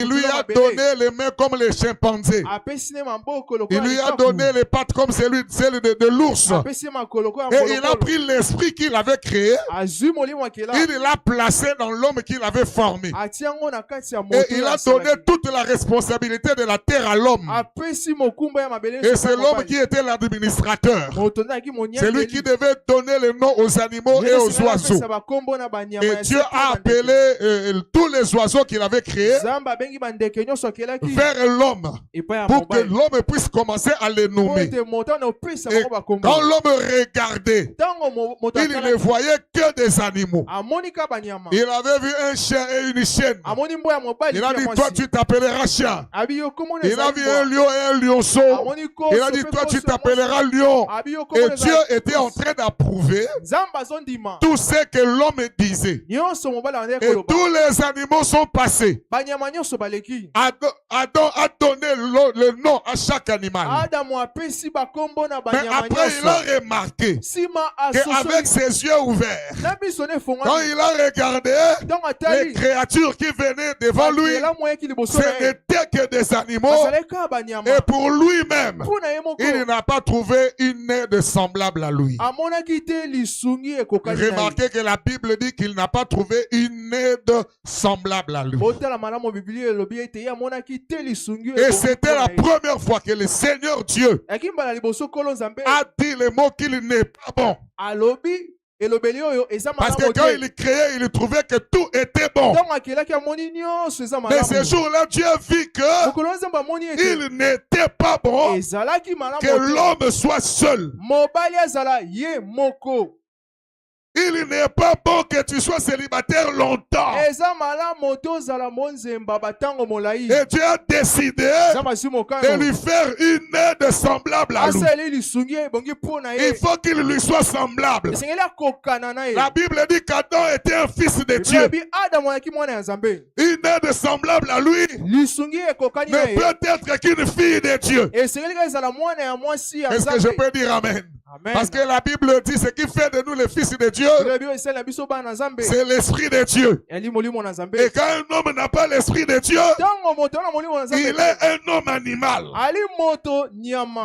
Il lui a donné les mains comme les chimpanzés. Il lui a donné les pattes comme celles de l'ours. Et il a pris l'esprit qu'il avait créé. Il l'a placé dans l'homme qu'il avait formé. Et il a donné toute la responsabilité de la terre à l'homme. Et c'est l'homme qui était l'administrateur. C'est lui qui devait donner les noms aux animaux et aux oiseaux. Et Dieu a appelé tous les oiseaux qu'il avait créés vers l'homme pour que l'homme puisse commencer à les nommer. Et quand l'homme regardait, il ne voyait que des animaux. Il avait vu un chien et une chienne. Il a dit, toi tu t'appelleras chien. Il a vu un lion et un lionceau. Il a dit, toi tu t'appelleras lion. Et Dieu était en train d'approuver tout ce que l'homme disait. Et tous les animaux sont passés. Adam a donné le nom à chaque animal. Mais après, il a remarqué qu'avec ses yeux ouverts, quand il a regardé les créatures qui venaient devant lui, ce n'était que des animaux. Et pour lui-même, il n'a pas trouvé une aide semblable à lui. Remarquez que la Bible dit qu'il n'a pas trouvé une aide semblable à lui. Et c'était la première fois que le Seigneur Dieu a dit le mot qu'il n'est pas bon. Parce que quand il créait, il trouvait que tout était bon. Mais ce jour-là, Dieu vit qu'il n'était pas bon que l'homme soit seul. Il n'est pas bon que tu sois célibataire longtemps. Et Dieu a décidé de lui faire une aide semblable à lui. Il faut qu'il lui soit semblable. La Bible dit qu'Adam était un fils de Dieu. Une aide semblable à lui ne peut être qu'une fille de Dieu. Est-ce que je peux dire amen? Amen. Parce que la Bible dit ce qui fait de nous les fils de Dieu, c'est l'esprit de Dieu. Et quand un homme n'a pas l'esprit de Dieu, il est un homme animal.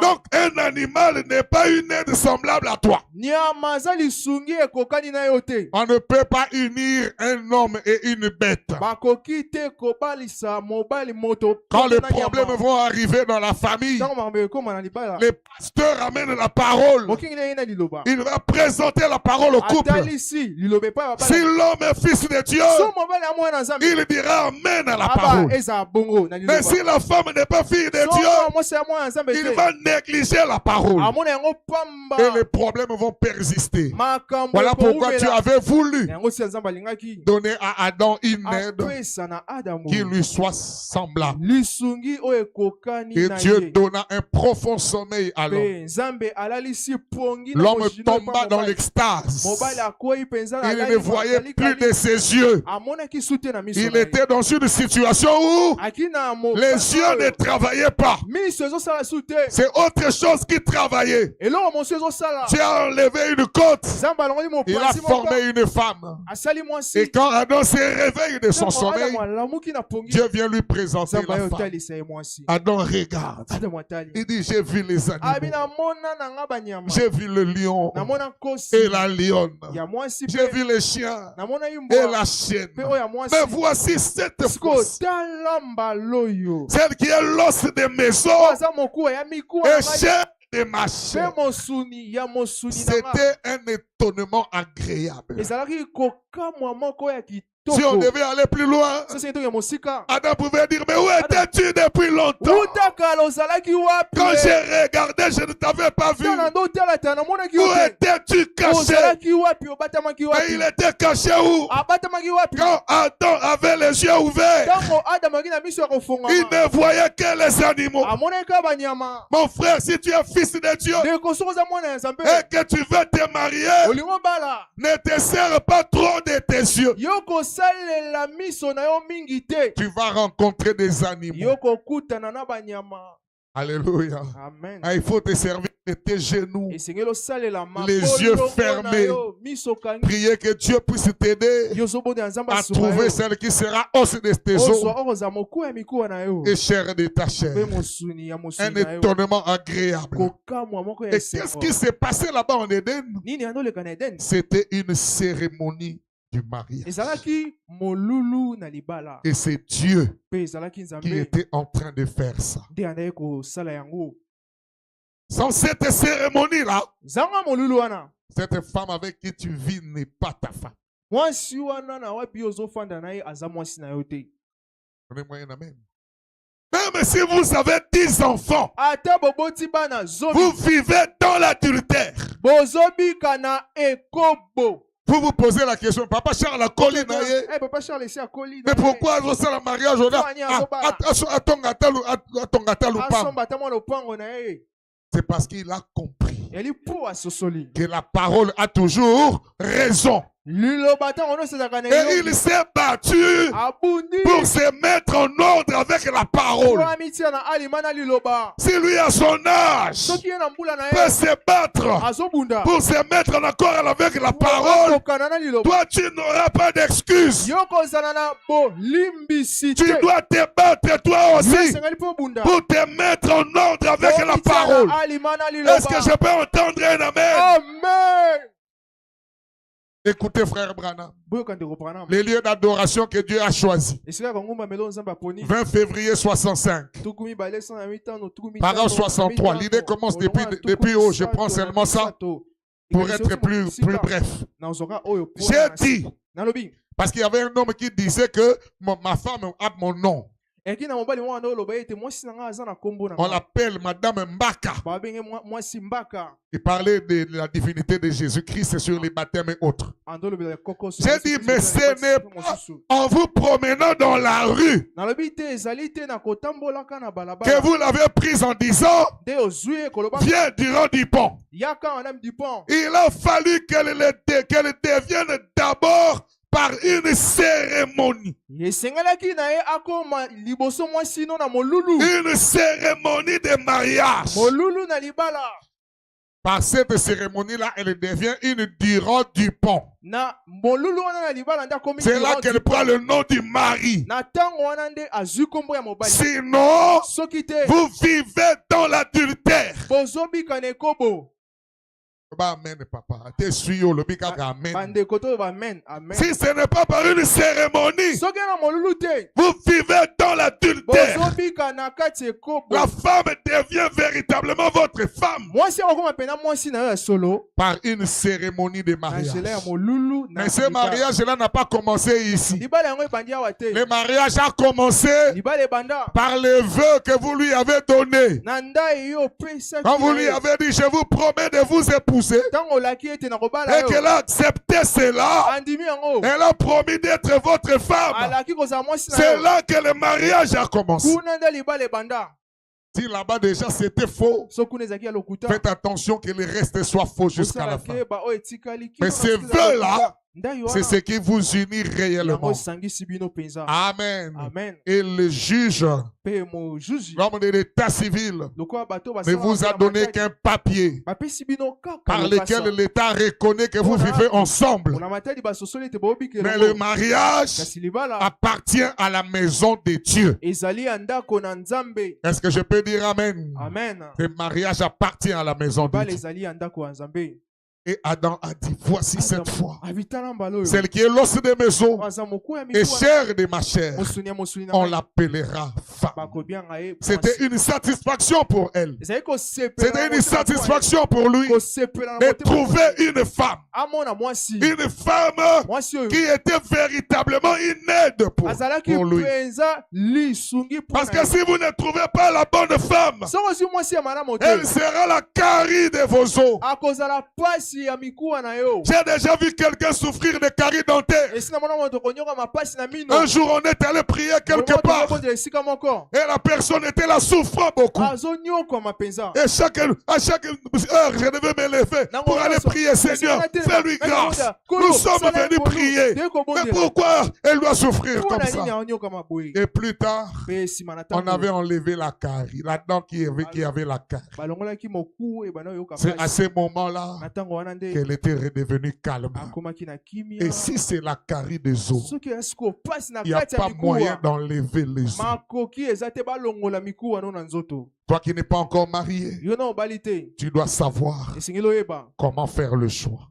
Donc un animal n'est pas une aide semblable à toi. On ne peut pas unir un homme et une bête. Quand les problèmes vont arriver dans la famille, les pasteurs amènent la parole. Il va présenter la parole au couple. Si l'homme est fils de Dieu, il dira amen à la parole. Mais si la femme n'est pas fille de Dieu, il va négliger la parole. Et les problèmes vont persister. Voilà pourquoi tu avais voulu donner à Adam une aide qui lui soit semblable. Et Dieu donna un profond sommeil à l'homme. L'homme tomba dans l'extase. Il ne voyait plus de ses yeux. Il était dans une situation où les yeux ne travaillaient pas. C'est autre chose qui travaillait. Dieu a enlevé une côte. Il a formé une femme. Et quand Adam se réveille de son sommeil, Dieu vient lui présenter la femme. Adam regarde. Il dit, j'ai vu les animaux. J'ai vu le lion et la lionne. J'ai vu le chien et la chienne. Mais voici cette fois-ci, celle qui est l'os des maisons et chair de ma chair. C'était un étonnement agréable. Si on devait aller plus loin, Adam pouvait dire, mais où étais-tu depuis longtemps? Quand j'ai regardé, je ne t'avais pas vu. Où étais-tu caché? Mais il était caché où? Quand Adam avait les yeux ouverts, il ne voyait que les animaux. Mon frère, si tu es fils de Dieu et que tu veux te marier, ne te serre pas trop de tes yeux. Tu vas rencontrer des animaux. Alléluia. Amen. Il faut te servir de tes genoux, les yeux fermés. Priez que Dieu puisse t'aider à trouver celle qui sera os de tes os et chair de ta chair. Un étonnement agréable. Et qu'est-ce qui s'est passé là-bas en Éden? C'était une cérémonie du mariage. Et c'est Dieu qui était en train de faire ça. Sans cette cérémonie-là, cette femme avec qui tu vis n'est pas ta femme. Amen. Même si vous avez 10 enfants, vous vivez dans l'adultère. Vous vous posez la question, Papa Charles a collé. Mais pourquoi on fait le mariage? C'est parce qu'il a compris que la parole a toujours raison. Et il s'est battu pour se mettre en ordre avec la parole. Si lui à son âge peut se battre pour se mettre en accord avec la parole, toi tu n'auras pas d'excuse. Tu dois te battre toi aussi pour te mettre en ordre avec la parole. Est-ce que je peux entendre un amen? Amen. Écoutez, frère Branham, les lieux d'adoration que Dieu a choisis. 20 février 65. Parole 63. L'idée commence depuis haut. Je prends seulement ça pour être plus bref. J'ai dit, parce qu'il y avait un homme qui disait que ma femme a mon nom. On l'appelle Madame Mbaka. Il parlait de la divinité de Jésus-Christ sur les baptêmes et autres. J'ai dit, mais ce n'est pas en vous promenant dans la rue que vous l'avez prise en disant, viens durant du pont. Il a fallu qu'elle devienne d'abord par une cérémonie. Une cérémonie de mariage. Par cette cérémonie-là, elle devient une durant du pont. C'est là qu'elle prend le nom du mari. Sinon, vous vivez dans l'adultère. Amen, papa. Si ce n'est pas par une cérémonie, vous vivez dans l'adultère. La femme devient véritablement votre femme par une cérémonie de mariage. Mais ce mariage-là n'a pas commencé ici. Le mariage a commencé par les vœux que vous lui avez donnés. Quand vous lui avez dit, je vous promets de vous épouser. Et qu'elle a accepté cela, elle a promis d'être votre femme. C'est là que le mariage a commencé. Si là-bas déjà c'était faux, faites attention que le reste soit faux jusqu'à la fin. Mais ces vœux-là, c'est ce qui vous unit réellement. Amen. Et le juge, l'homme de l'état civil, ne vous a donné qu'un papier par lequel l'État reconnaît que vous vivez ensemble. Mais le mariage appartient à la maison de Dieu. Est-ce que je peux dire amen? Le mariage appartient à la maison de Dieu. Et Adam a dit, voici cette fois, celle qui est l'os de mes os et chair de ma chair, on l'appellera femme. C'était une satisfaction pour elle. C'était une satisfaction pour lui de trouver une femme. Une femme qui était véritablement une aide pour lui. Parce que si vous ne trouvez pas la bonne femme, elle sera la carie de vos os. J'ai déjà vu quelqu'un souffrir de caries dentaires. Un jour, on est allé prier quelque part. Et la personne était là souffrant beaucoup. Et à chaque heure, je devais me lever pour aller prier. Seigneur, fais-lui grâce. Nous sommes venus prier. Mais pourquoi elle doit souffrir comme ça? Et plus tard, on avait enlevé la carie. La dent qui avait la carie. C'est à ce moment-là qu'elle était redevenue calme. Et si c'est la carie des os, il n'y a pas moyen d'enlever les os. Toi qui n'es pas encore marié, tu dois savoir comment faire le choix.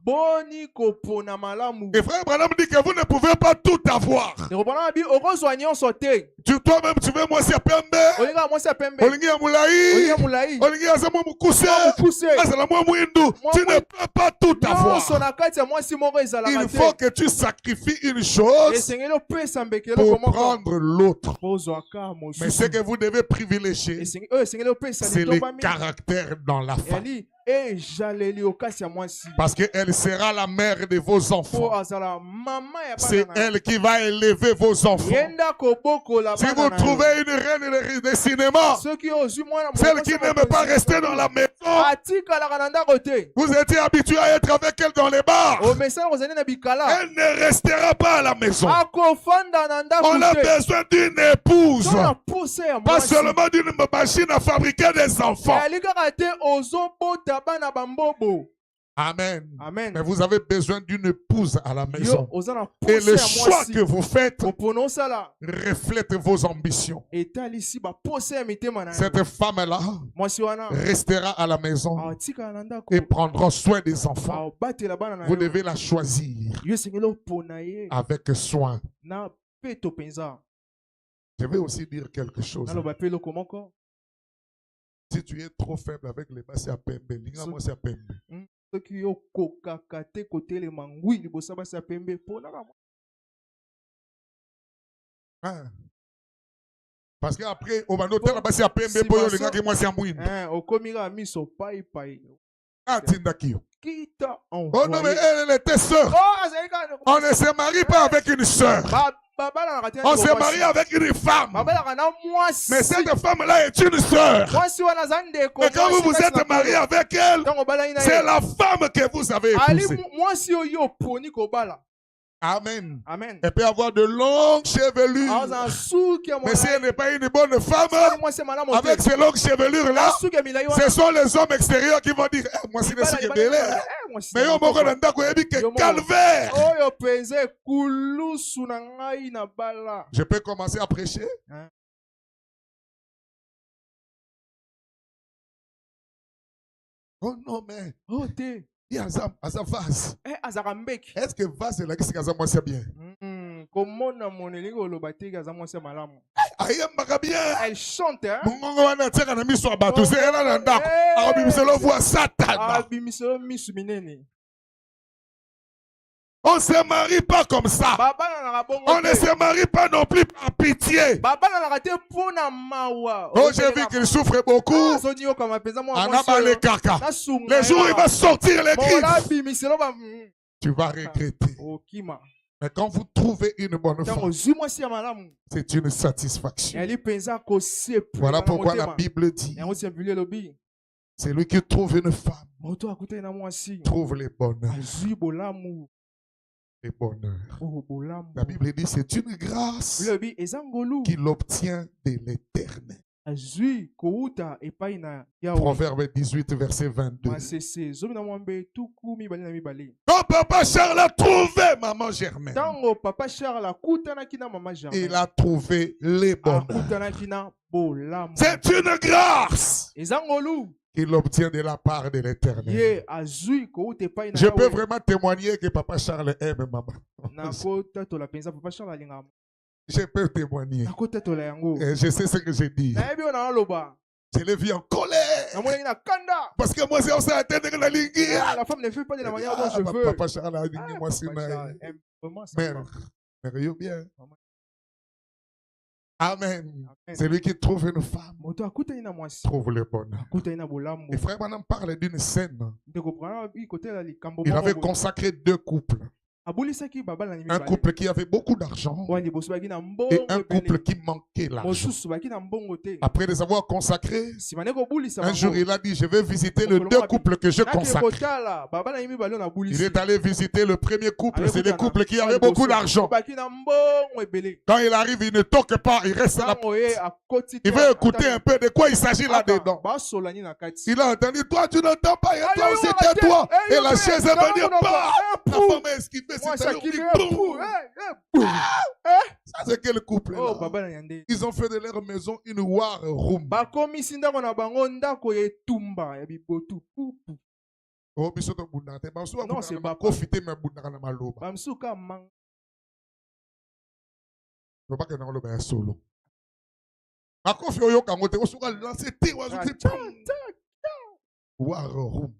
Et frère Branham dit que vous ne pouvez pas tout avoir. Toi-même, tu veux moi c'est pembe. Olingi ya mulai. Olingi ya zamo mukuse. Azala moi mwindu. Tu ne peux pas tout avoir. Il faut que tu sacrifies une chose pour prendre l'autre. Mais ce que vous devez privilégier, c'est le caractère dans la femme. Parce qu'elle sera la mère de vos enfants. C'est elle qui va élever vos enfants. Si vous trouvez une reine de cinéma, celle qui n'aime pas rester dans la maison, vous étiez habitué à être avec elle dans les bars, elle ne restera pas à la maison. On a besoin d'une épouse, pas seulement d'une machine à fabriquer des enfants. Amen. Amen. Mais vous avez besoin d'une épouse à la maison. Et le choix que vous faites reflète vos ambitions. Cette femme-là restera à la maison et prendra soin des enfants. Vous devez la choisir avec soin. Je vais aussi dire quelque chose. Si tu es trop faible avec les basses à pembe, moi c'est à pembe. Parce qu'après, on va noter la basse à pembe pour les gars qui moi c'est à mouine. Ah, Tindakio. Oh non, mais elle était sœur. On ne se marie pas avec une sœur. On se marie avec une femme. Mais cette femme-là est une sœur. Mais quand vous vous êtes marié avec elle, c'est la femme que vous avez épousée. Amen. Amen. Elle peut avoir de longues chevelures. Mais si elle n'est pas une bonne femme, avec ces longues chevelures-là, ce sont les hommes extérieurs qui vont dire eh, moi, c'est ce qui est belé. Mais yo, moko nanda ko yebi que calvaire. Je peux commencer à prêcher? Oh non, mais. Oh, t'es. Il y a un vase. Est-ce que vase est là qui s'est moi c'est bien? Elle chante, hein? On ne se marie pas comme ça. On ne se marie pas non plus par pitié. Oh, j'ai vu qu'il souffre beaucoup. Les jours où il va sortir les griffes, tu vas regretter. Mais quand vous trouvez une bonne femme, c'est une satisfaction. Voilà pourquoi la Bible dit, c'est lui qui trouve une femme, trouve les bonheurs. Les bonheurs. La Bible dit c'est une grâce qu'il obtient de l'Éternel. Proverbe 18, verset 22. Quand Papa Charles a trouvé Maman Germaine, il a trouvé les bonheurs. C'est une grâce qu'il obtient de la part de l'Éternel. Je peux vraiment témoigner que Papa Charles aime Maman. Je peux témoigner. Et je sais ce que j'ai dit. Je l'ai vu en colère. Parce que moi, c'est on s'est atteint de la ligne. La femme ne fait pas de la manière dont je veux. Papa Charles a dit, moi, c'est mère. Mère, bien. Amen. C'est lui qui trouve une femme. Trouve le bonheur. Et frère Branham parle d'une scène. Il avait consacré 2 couples. Un couple qui avait beaucoup d'argent et un couple qui manquait l'argent. Après les avoir consacrés, un jour il a dit, je vais visiter les 2 couples que je consacre. Il est allé visiter le premier couple, c'est le couple qui avait beaucoup d'argent. Quand il arrive, il ne toque pas, il reste là. Il veut écouter un peu de quoi il s'agit là-dedans. Il a entendu, toi tu n'entends pas, et toi aussi tais-toi. Et la chaise est venue, pas. La femme est esquivée. Ça c'est quel couple là? Ils ont fait de leur maison une war room. Oh, non, c'est pas profiter mais maloba. Je pas que dans le solo. Ma confi oyo kangote o suka lancer ti wa zuti. War room.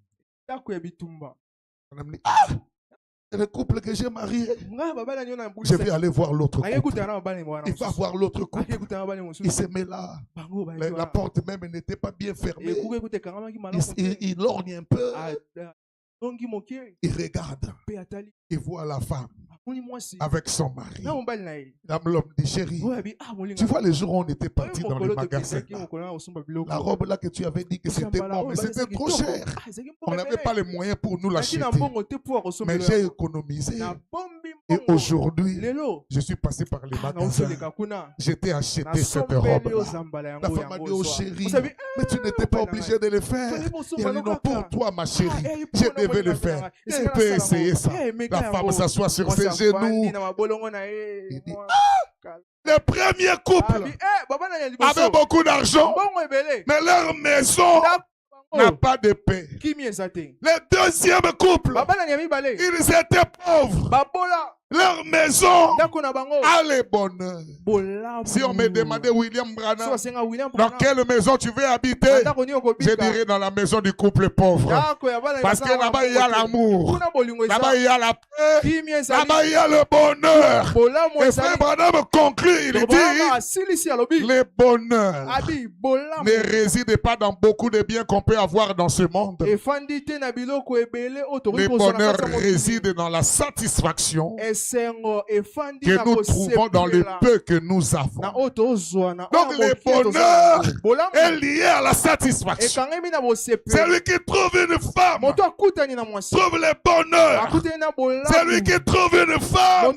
Le couple que j'ai marié, je vais aller voir l'autre couple. Il va voir l'autre couple. Il se met là. La porte même n'était pas bien fermée. Il lorgne un peu. Il regarde. Il voit la femme avec son mari. L'homme dit, chérie, tu vois les jours où on était partis dans le magasin, la robe là que tu avais dit que c'était bon, mais c'était trop cher. On n'avait pas les moyens pour nous l'acheter. Mais j'ai économisé. Et aujourd'hui, je suis passé par les magasins. J'étais acheté cette robe là. La femme m'a dit, oh chérie, mais tu n'étais pas obligé de le faire. Il a dit, non, pour toi ma chérie, je devais le faire. Je peux essayer ça. La femme s'assoit sur ses genoux. Il dit, le premier couple avait beaucoup d'argent, mais leur maison n'a pas de paix. Le deuxième couple, ils étaient pauvres. Leur maison a les bonheurs. Si on me demandait William Branham, dans quelle maison tu veux habiter, je dirais dans la maison du couple pauvre. Parce que là-bas il y a l'amour, là-bas il y a la paix, là-bas il y a le bonheur. Et frère Branham conclut, il dit, le bonheur ne réside pas dans beaucoup de biens qu'on peut avoir dans ce monde. Le bonheur réside dans la satisfaction que nous trouvons dans le peu que nous avons. Donc le bonheur est lié à la satisfaction. Celui qui trouve une femme trouve le bonheur. Celui qui trouve une femme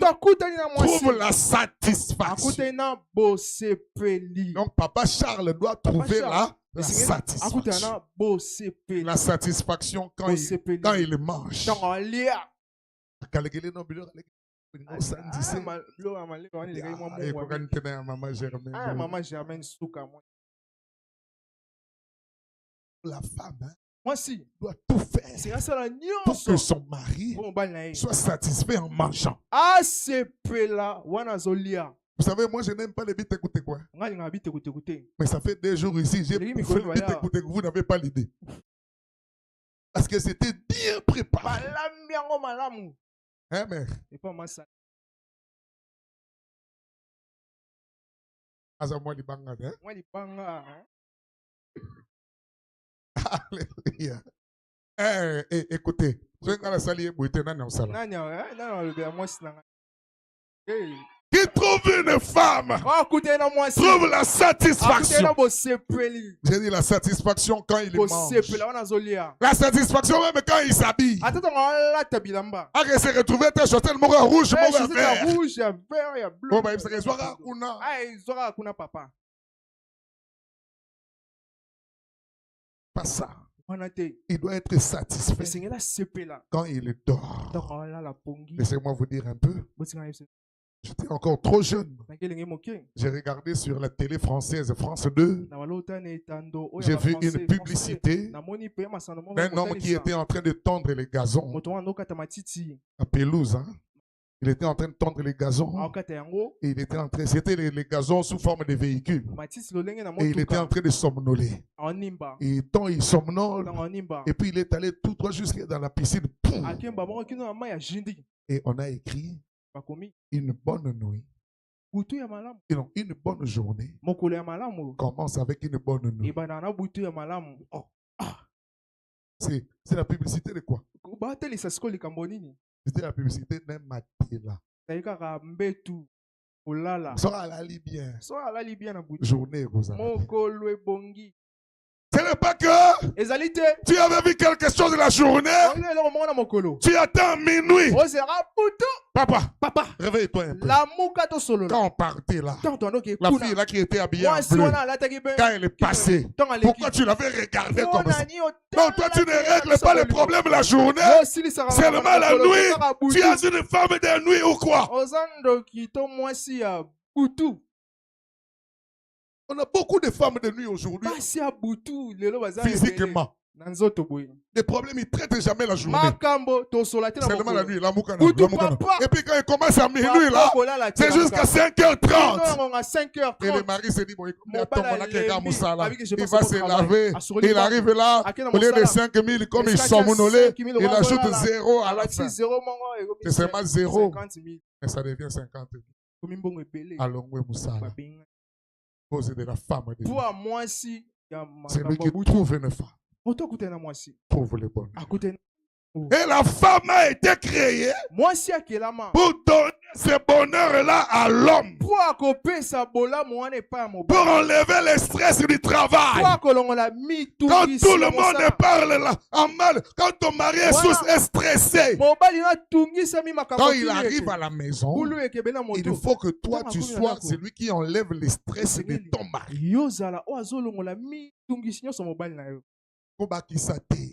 trouve la satisfaction. Donc Papa Charles doit trouver la satisfaction. La satisfaction quand il mange. Maman Germaine la femme doit tout faire pour que son mari soit satisfait en mangeant. Vous savez, moi je n'aime pas les bites écouter quoi. Mais ça fait 2 jours ici, j'ai fait le bite écouter que vous n'avez pas l'idée. Parce que c'était bien préparé. Hein, mère? Alléluia. Écoutez, qui trouve une femme trouve la satisfaction. J'ai dit la satisfaction quand il mange. La satisfaction même quand il s'habille. Ah, il s'est retrouvé tes chaussures rouge, vert. Oh, bah, il se reçoit papa. Pas ça. Il doit être satisfait quand il dort. Laissez-moi vous dire un peu. J'étais encore trop jeune. J'ai regardé sur la télé française, France 2. J'ai vu une publicité d'un homme qui était en train de tondre les gazons. À pelouse, hein? Il était en train de tondre les gazons. Et il était en train, c'était les gazons sous forme de véhicules. Et il était en train de somnoler. Et tant il somnole, et puis il est allé tout droit jusqu'à dans la piscine. Et on a écrit une bonne nuit Une bonne journée commence avec une bonne nuit. Oh. C'est la publicité de quoi? C'était la publicité d'un matin là. Sora la bien. Journée vous avez. Ce n'est pas que tu avais vu quelque chose de la journée. Tu attends minuit. Papa, réveille-toi un peu. Quand on partait là, la fille là qui était habillée en bleu, quand elle est passée, pourquoi tu l'avais regardée comme ça? Non, toi tu ne règles pas les problèmes de la journée, seulement la nuit. Tu es une femme de nuit ou quoi? On a beaucoup de femmes de nuit aujourd'hui. Physiquement. Les problèmes, ils ne traitent jamais la journée. Seulement la nuit. Et puis quand ils commencent à minuit, là, c'est jusqu'à 5h30. Et le mari se dit, bon, il va se laver. Il arrive là, au lieu de 5 000, comme ils sont monolés, il ajoute 0 à la fin. C'est seulement 0. Et ça devient 50 000. Allons, oui, Moussala. Cause de la femme de Dieu. C'est lui qui trouve une femme. Trouve le bonheur. Et la femme a été créée pour donner ce bonheur-là à l'homme. Pour enlever le stress du travail. Quand tout le monde parle là, en mal, quand ton mari est stressé, quand il arrive à la maison, il faut que toi tu sois celui qui enlève le stress de ton mari.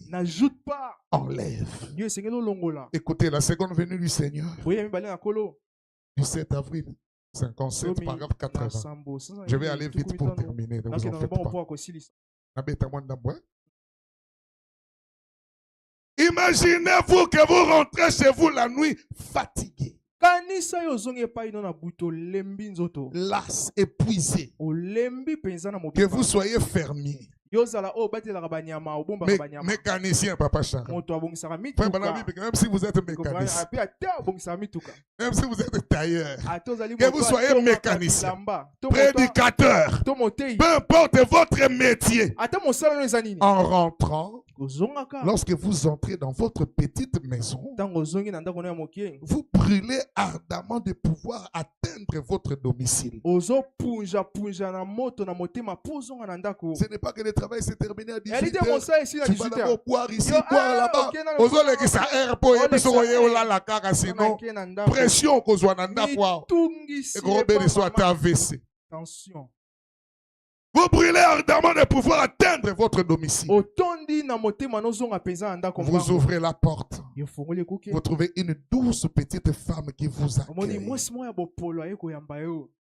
N'ajoute pas. Enlève. Écoutez, la seconde venue du Seigneur, du 7 avril 57, paragraphe 80. Je vais aller vite pour terminer. Ne vous en faites pas. Imaginez-vous que vous rentrez chez vous la nuit fatigué, las, épuisé, que vous soyez fermier. Mécanicien, papa Charles. Même si vous êtes mécanicien, même si vous êtes tailleur, que vous soyez mécanicien, prédicateur, peu importe votre métier, en rentrant, lorsque vous entrez dans votre petite maison, vous brûlez ardemment de pouvoir atteindre votre domicile. Ce n'est pas que le travail s'est terminé à 18h. Tu vas d'abord boire ici, boire là-bas. Sinon, pression qu'on soit dans AVC. Attention. Vous brûlez ardemment de pouvoir atteindre votre domicile. Vous ouvrez la porte. Vous trouvez une douce petite femme qui vous accueille.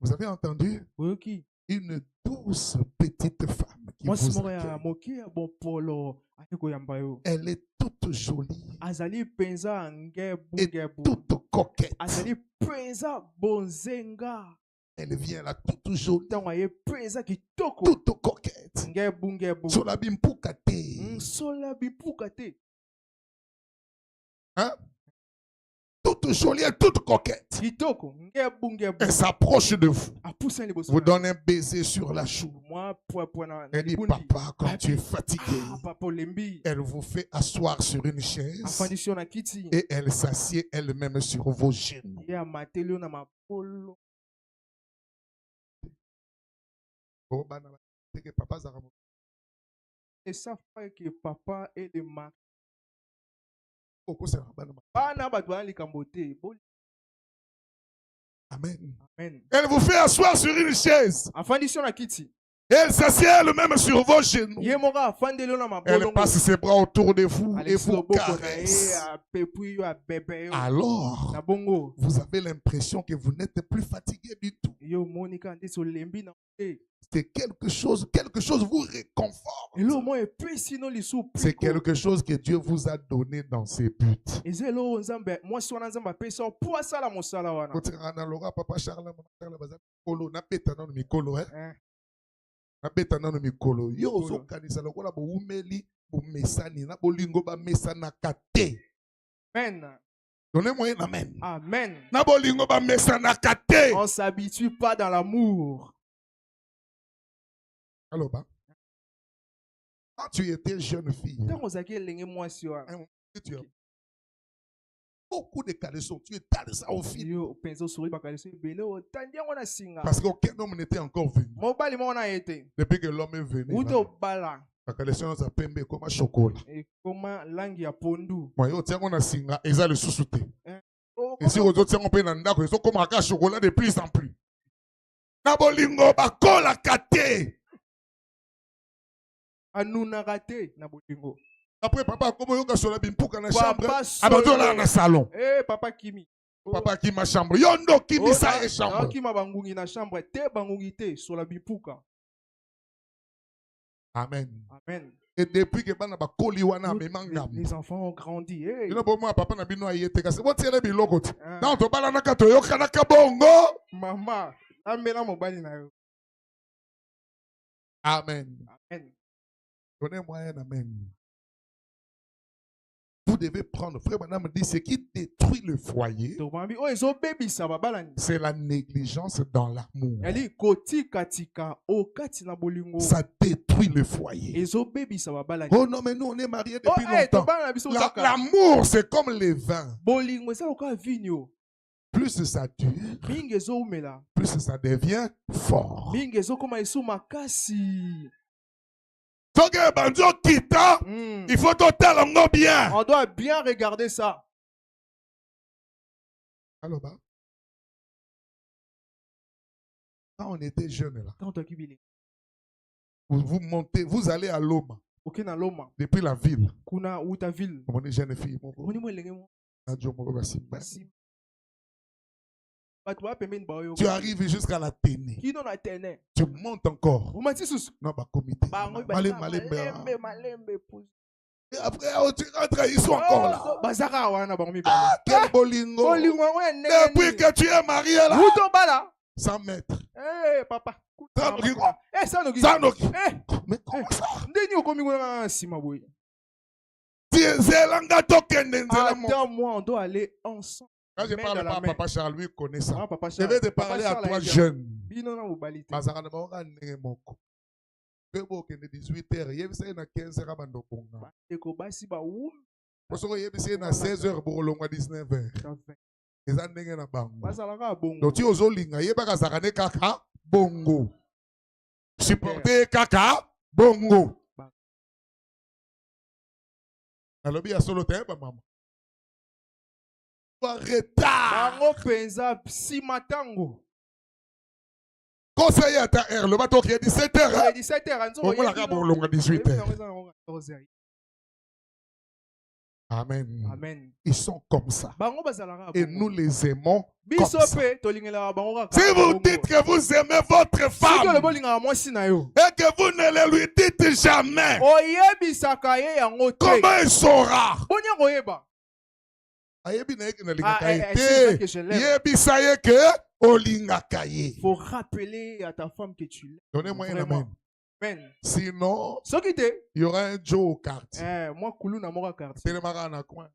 Vous avez entendu? Une douce petite femme qui vous accueille. Elle est toute jolie et toute coquette. Elle vient là toute jolie, toute coquette. Hein? Toute jolie et toute coquette. Elle s'approche de vous. Vous donne un baiser sur la joue. Elle dit, papa, quand tu es fatigué, elle vous fait asseoir sur une chaise et elle s'assied elle-même sur vos genoux. Et ça fait que papa et le mari. Amen. Amen. Elle vous fait asseoir sur une chaise. Et elle s'assied elle-même sur vos genoux. Elle passe ses bras autour de vous et vous caresse. Alors, vous avez l'impression que vous n'êtes plus fatigué du tout. C'est quelque chose vous réconforte. C'est quelque chose que Dieu vous a donné dans ses buts. Donnez-moi un amen. Amen. On ne s'habitue pas dans l'amour. Alors, quand tu étais jeune fille, tu as beaucoup de caleçons. Tu es allé ça au fil. Parce qu'aucun homme n'était encore venu. Depuis que l'homme est venu, la caleçon a pembe comme un chocolat. Moi, yo tiens on a singa, ils ont le sous-souté. Et si vous autres, on peut n'andako, ils ont comme un chocolat de plus en plus. Nabolingo bakola kate. Anuna raté nabolingo. Après papa comme yo kasola bimpuka na chambre. Abato là na salon. Eh papa Kimi. Papa qui ma chambre. Yondo Kimi sa chambre. Qui m'a bangungi na chambre te bangungi te sur la bimpuka. Amen. Amen. Et depuis que bana ba koli wana les enfants ont grandi. You know moi papa na bino ayete kasi bo tiele biloko ti. Na to bala na kato yo kana kabongo. Mama, amela mobali na yo. Amen. Amen. Donnez-moi un amen. Vous devez prendre, frère madame dit, ce qui détruit le foyer, c'est la négligence dans l'amour. Ça détruit le foyer. Oh non, mais nous on est mariés depuis longtemps. L'amour, c'est comme les vins. Plus ça dure, plus ça devient fort. Il faut totalement bien. On doit bien regarder ça. Alors, quand on était jeune là, vous montez, vous allez à Loma. Depuis la ville. On est jeune fille. Tu arrives jusqu'à la Téné. Tu montes encore. Non, bah, comité. Et après, tu rentres, ils sont encore là. Ah, quel bolingo. Depuis que tu es marié là. 100 mètres. Eh, papa. Sanoki. Mais comment ça? Attends-moi, on doit aller ensemble. Quand je parle pas à Papa Charles, lui connaît ça. Je vais te parler à toi jeune. Que vous avez 18h, il y a 15h à Bandokona. Parce que il y a 16h pour le 19h. Les années na bango. Donc tu os olinga, il y a pas zakane kaka bongo. Supporter kaka bongo. Alors bien solo te ba maman. Retard. Bango penza si matango. Conseiller à ta heure, le bateau qui est 17h. 17h, on va la pour 18h. Amen. Amen. Ils sont comme ça. Et nous les aimons comme ça. Si vous dites que vous aimez votre femme et que vous ne le lui dites jamais, comment il saura? Il faut rappeler à ta femme que tu l'aimes. Donnez-moi un amen. Sinon, il y aura un Joe au quartier. Moi, Koulou n'a pas quartier. C'est le marin à coin.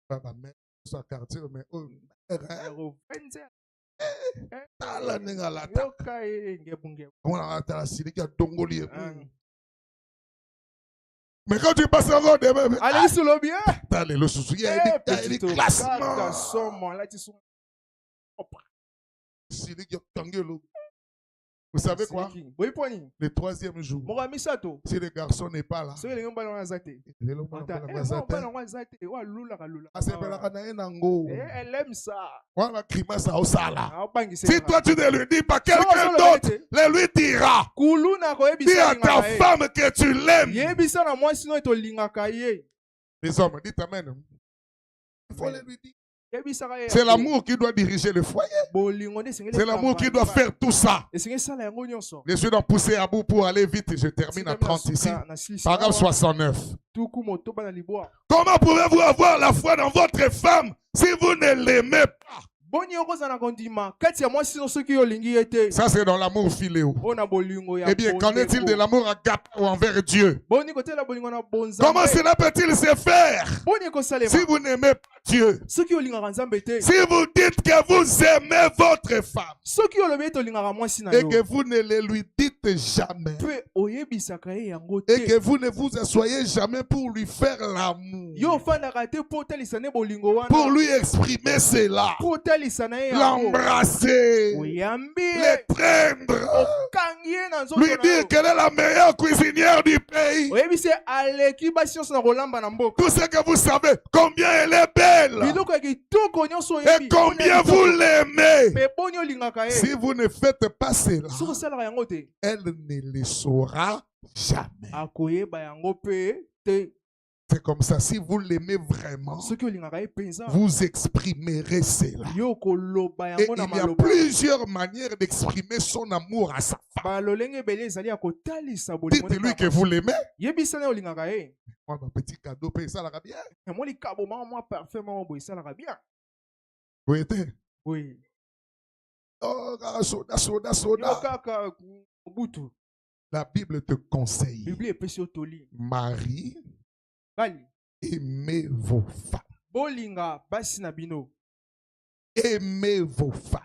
Papa, mais ça quartier, mais oh, mais quand tu passes encore des mêmes. Allez sur le bien. Allez, le sous. Il y a des classements. Vous savez quoi? Le troisième jour, si le garçon n'est pas là, elle aime ça. Si toi tu ne lui dis pas, quelqu'un d'autre le lui dira. Dis à ta femme que tu l'aimes. Les hommes, dites amen. Il faut le lui dire. C'est l'amour qui doit diriger le foyer. C'est l'amour qui doit faire tout ça. Je suis dans poussé à bout pour aller vite. Je termine à 30 ici. Paragraphe 69. Comment pouvez-vous avoir la foi dans votre femme si vous ne l'aimez pas? Ça, c'est dans l'amour philéo. Eh bien, qu'en est-il de l'amour agape envers Dieu? Comment cela peut-il se faire si vous n'aimez pas Dieu? Si vous dites que vous aimez votre femme et que vous ne le lui dites jamais et que vous ne vous asseyez jamais pour lui faire l'amour, pour lui exprimer cela, l'embrasser, l'étreindre, lui dire qu'elle est la meilleure cuisinière du pays, tout ce que vous savez, combien elle est belle et combien vous l'aimez. Si vous ne faites pas cela, elle ne le saura jamais. C'est comme ça, si vous l'aimez vraiment, vous exprimerez cela. Et il y a plusieurs manières d'exprimer son amour à sa femme. Dites-lui que vous l'aimez. Moi, mon petit cadeau, ça l'a bien. Vous êtes? Oui. Oh, soda. La Bible te conseille. Marie, aimez vos femmes. Aimez vos femmes.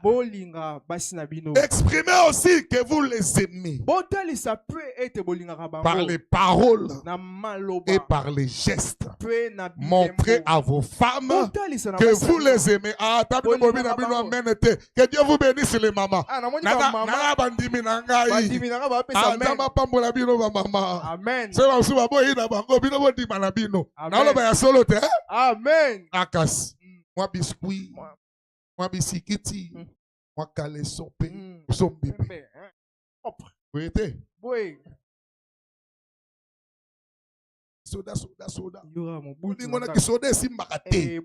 Exprimez aussi que vous les aimez par les paroles et par les gestes. Montrez à vos femmes que vous les aimez. Que Dieu vous bénisse les mamans. Amen. Moi biscuit. Moi bisikiti, moi caleçon pe, son bébé. Vous êtes? Oui. Soda. Mon qui soda si maraté.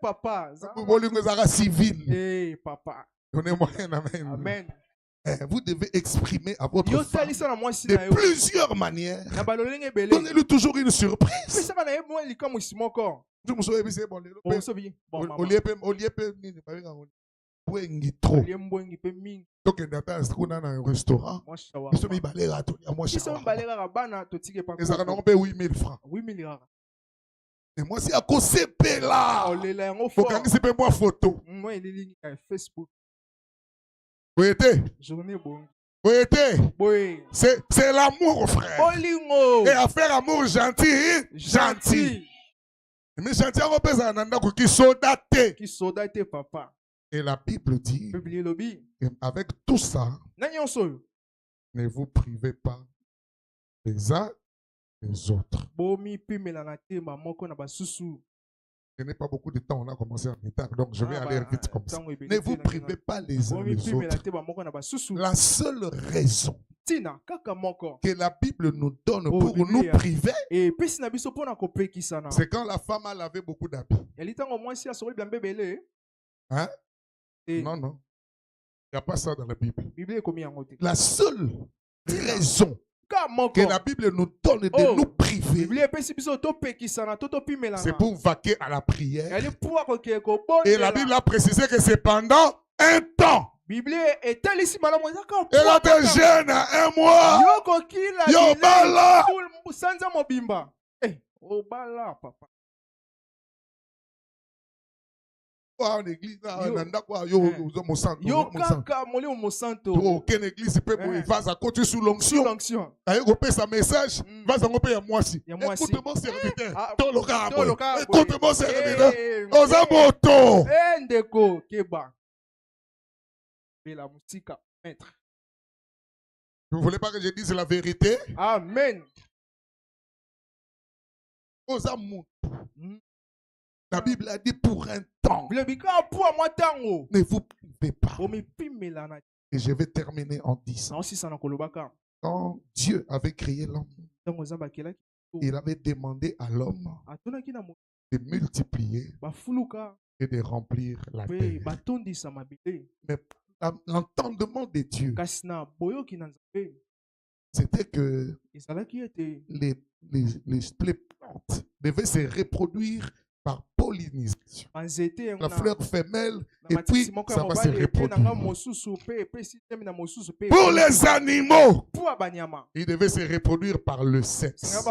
Papa. Civil. Papa. Donnez-moi un amen. Amen. Vous devez exprimer à votre femme de plusieurs manières. Donnez-lui toujours une surprise. Donc, un restaurant. Et moi, c'est à cause de là. Faut que moi photo. Facebook. Vous êtes? Vous êtes? Oui. C'est l'amour, frère. Et à faire amour gentil. Mais gentil, on peut dire qui sodaté, papa. Et la Bible dit, avec tout ça, ne vous privez pas les uns les autres. Je n'ai pas beaucoup de temps, on a commencé en retard, donc je vais aller vite comme ça. Ne vous privez pas les uns les autres. La seule raison que la Bible nous donne pour nous priver, c'est quand la femme a lavé beaucoup d'habits. Hein? Non. Il n'y a pas ça dans la Bible. La seule raison que la Bible nous donne de nous priver, c'est pour vaquer à la prière. Et la Bible a précisé que c'est pendant un temps. Et là, t'es jeune, un mois. Yo, bala. En église, aucune église peut va à côté sous l'onction. Sa message, va à moi si. Écoute mon serviteur. Écoute mon serviteur. Vous ne voulez pas que je dise la vérité? Amen. La Bible a dit pour un temps. Ne vous privez pas. Et je vais terminer en disant. Quand Dieu avait créé l'homme, il avait demandé à l'homme de multiplier et de remplir la terre. Mais l'entendement de Dieu, c'était que les plantes devaient se reproduire par pollinisation. La fleur femelle, et puis ça va se reproduire. Pour les animaux, ils devaient se reproduire par le sexe.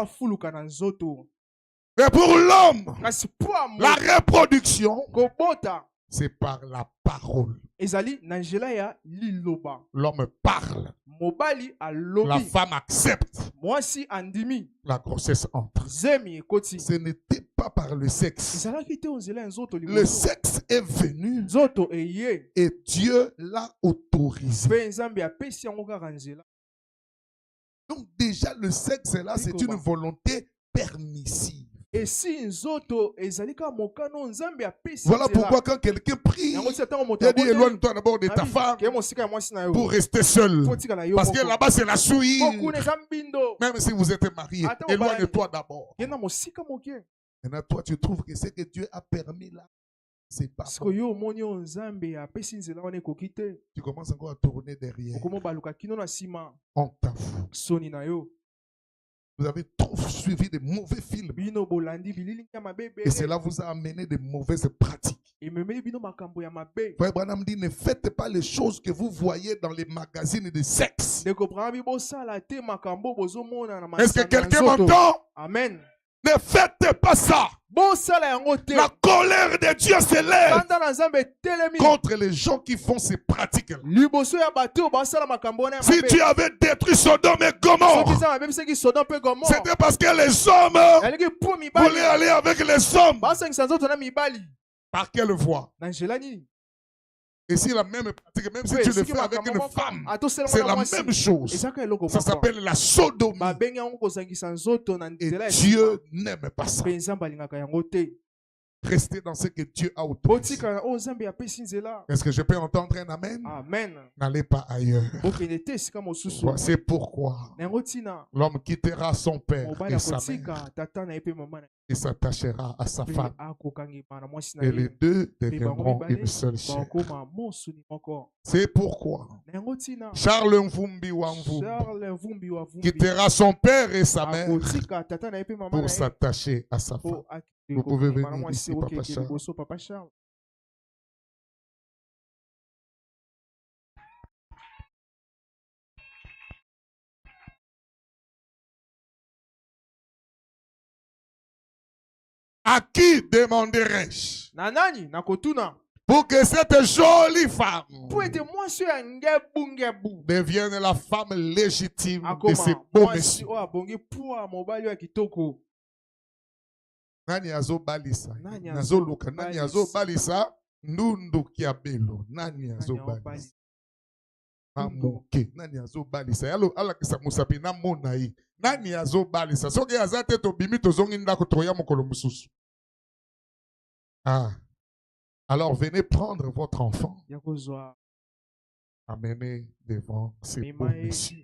Mais pour l'homme, la reproduction, c'est par la parole. L'homme parle. La femme accepte. La grossesse entre. Ce n'était pas par le sexe. Le sexe est venu et Dieu l'a autorisé. Donc déjà le sexe là, c'est une volonté permissive. Et si voilà pourquoi quand quelqu'un prie, il a dit éloigne-toi d'abord de ta femme pour rester seul. Parce que là-bas c'est la souille. Même si vous êtes marié, éloigne-toi d'abord. Maintenant toi tu trouves que ce que Dieu a permis là, c'est pas bon. Tu commences encore à tourner derrière. On t'avoue. Vous avez trop suivi de mauvais films. Et cela vous a amené de mauvaises pratiques. Frère Branham dit, ne faites pas les choses que vous voyez dans les magazines de sexe. Est-ce que quelqu'un m'entend? Amen. Ne faites pas ça. La colère de Dieu s'élève contre les gens qui font ces pratiques-là. Si tu avais détruit Sodome et Gomorrhe, c'était parce que les hommes voulaient aller avec les hommes. Par quelle voie? Et si la même pratique, même si tu le fais avec une femme, c'est la même chose. Ça s'appelle la sodomie. Et Dieu n'aime pas ça. Restez dans ce que Dieu a autorisé. Est-ce que je peux entendre un amen? Amen. N'allez pas ailleurs. C'est pourquoi l'homme quittera son père et sa mère et s'attachera à sa femme. Et les deux deviendront une seule chair. C'est pourquoi Charles Mvumbi Wamvumbi quittera son père et sa mère pour s'attacher à sa femme. Vous pouvez venir ici, Papa Charles. À qui demanderai-je pour que cette jolie femme devienne la femme légitime de ces beaux messieurs? Nani azo balisa, nazo luka, nani azo balisa, nundu kiabelo, nani azo balisa, amuke, nani azo balisa, yalo ala kisa musapi na monai, nani azo balisa, soke azate to bimi to zongi ndako troya mokolo mususu. Ah, alors venez prendre votre enfant, amenez devant ces beaux messieurs.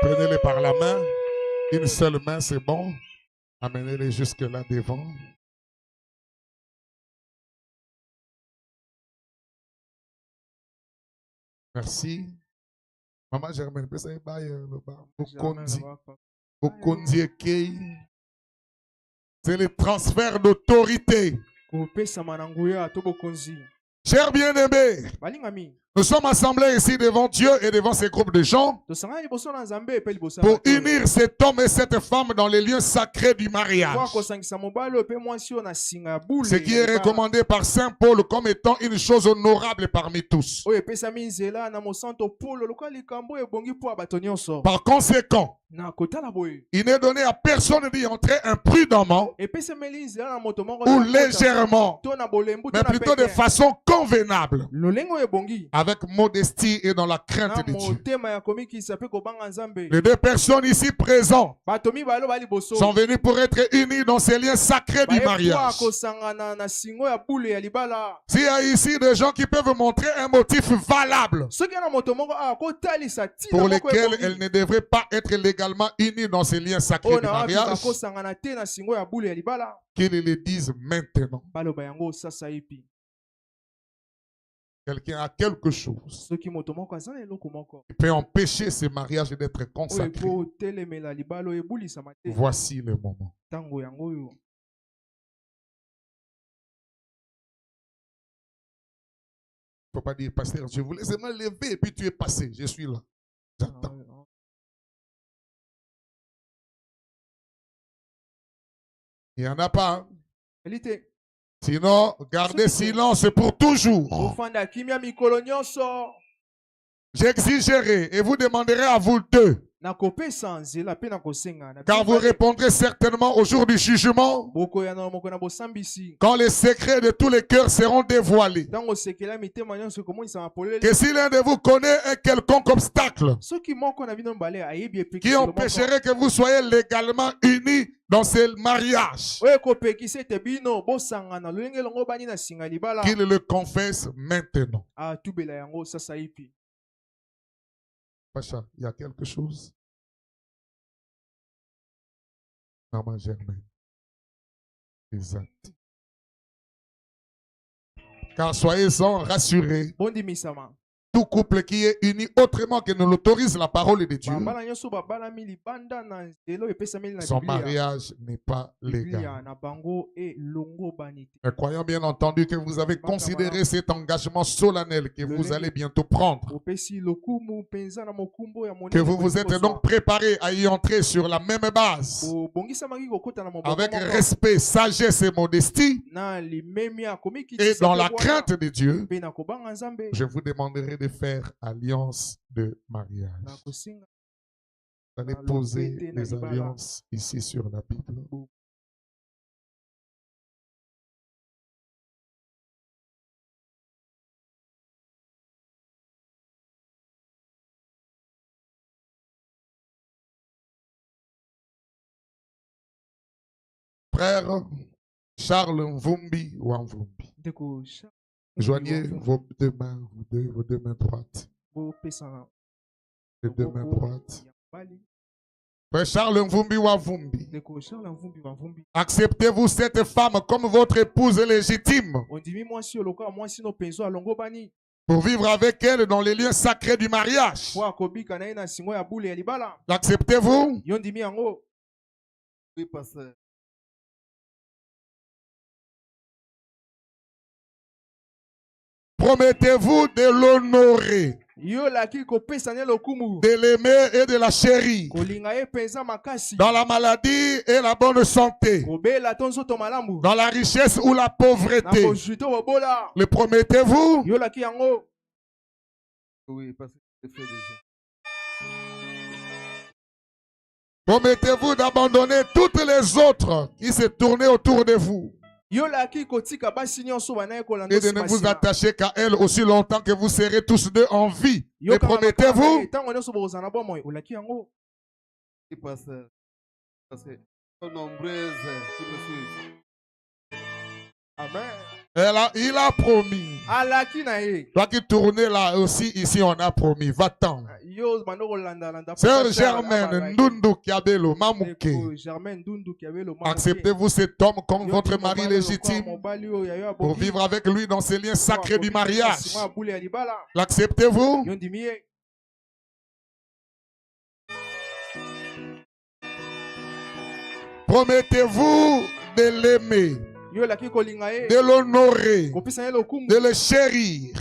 Prenez-les par la main. Une seule main, c'est bon. Amenez-les jusque là devant. Merci. Maman Germaine, c'est le transfert d'autorité. Chers bien-aimés, nous sommes assemblés ici devant Dieu et devant ces groupes de gens pour unir cet homme et cette femme dans les lieux sacrés du mariage. Ce qui est recommandé par Saint Paul comme étant une chose honorable parmi tous. Par conséquent, il n'est donné à personne d'y entrer imprudemment ou légèrement, mais plutôt de façon convenable, avec modestie et dans la crainte de Dieu. Les deux personnes ici présentes sont venues pour être unies dans ces liens sacrés du mariage. S'il y a ici des gens qui peuvent montrer un motif valable pour lesquels elles ne devraient pas être légalement unies dans ces liens sacrés du mariage, qu'ils le disent maintenant. Quelqu'un a quelque chose qui peut empêcher ce mariage d'être consacré. Voici le moment. Il ne faut pas dire, pasteur, je voulais seulement lever et puis tu es passé. Je suis là. J'attends. Il n'y en a pas. Sinon, gardez silence pour toujours. J'exigerai et vous demanderez à vous deux. Car vous répondrez certainement au jour du jugement, quand les secrets de tous les cœurs seront dévoilés. Que si l'un de vous connaît un quelconque obstacle qui empêcherait que vous soyez légalement unis dans ce mariage, qu'il le confesse maintenant. Pacha, il y a quelque chose. Maman Germaine. Exact. Car soyez-en rassurés. Tout couple qui est uni autrement que ne l'autorise la parole de Dieu, son mariage n'est pas légal. Mais croyons bien entendu que vous avez considéré cet engagement solennel que vous allez bientôt prendre. Que vous vous êtes donc préparé à y entrer sur la même base. Avec respect, sagesse et modestie. Et dans la crainte de Dieu, je vous demanderai de faire alliance de mariage. Vous allez poser les alliances ici sur la Bible. Frère Charles Mvumbi ou Mvumbi. Joignez vos deux mains, vos deux mains droites. Les deux mains droites. Frère Charles Mvumbi ou Mvumbi. Acceptez-vous cette femme comme votre épouse légitime pour vivre avec elle dans les lieux sacrés du mariage? L'acceptez-vous? Oui, pasteur. Promettez-vous de l'honorer, de l'aimer et de la chérir dans la maladie et la bonne santé, dans la richesse ou la pauvreté? Le promettez-vous? Oui, parce que c'est fait déjà. Promettez-vous d'abandonner toutes les autres qui se tournaient autour de vous et de ne vous attacher qu'à elle aussi longtemps que vous serez tous deux en vie? Le promettez-vous? Parce que sont nombreuses qui me suivent. Amen. Il a promis. Toi qui tournais là aussi, ici on a promis. Va-t'en. Sœur Germaine Ndundu Kiabelo Mamouke. Acceptez-vous cet homme comme votre mari légitime pour vivre avec lui dans ces liens sacrés du mariage? L'acceptez-vous? Promettez-vous de l'aimer, de l'honorer, de le chérir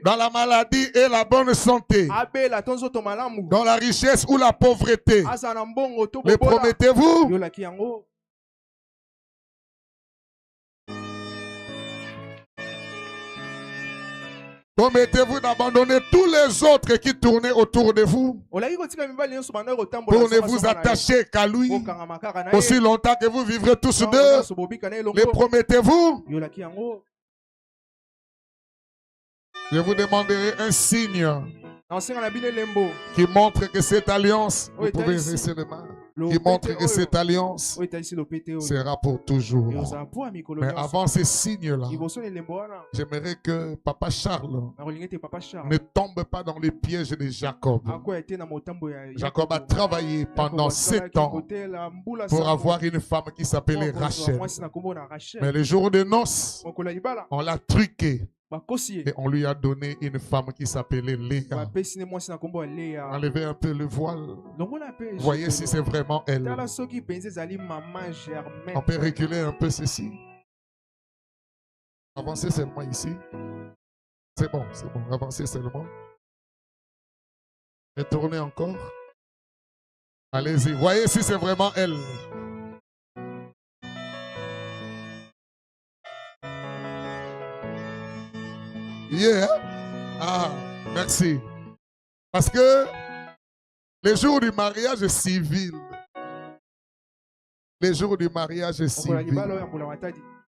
dans la maladie et la bonne santé, dans la richesse ou la pauvreté? Le promettez-vous? Promettez-vous d'abandonner tous les autres qui tournaient autour de vous pour ne vous attacher qu'à lui aussi longtemps que vous vivrez tous deux? Le promettez-vous? Je vous demanderai un signe qui montre que cette alliance, vous pouvez laisser les mains, qui montre que cette alliance sera pour toujours. Mais avant ces signes-là, j'aimerais que Papa Charles ne tombe pas dans les pièges de Jacob. Jacob a travaillé pendant 7 ans pour avoir une femme qui s'appelait Rachel. Mais le jour de noces, on l'a truqué Et on lui a donné une femme qui s'appelait Léa. Enlevez un peu le voile. Voyez si c'est vraiment elle. On peut reculer un peu ceci. Avancez seulement ici. C'est bon, avancez seulement. Et tournez encore. Allez-y, voyez si c'est vraiment elle. Yeah. Ah, merci. Parce que les jours du mariage est civil. Les jours du mariage est civil.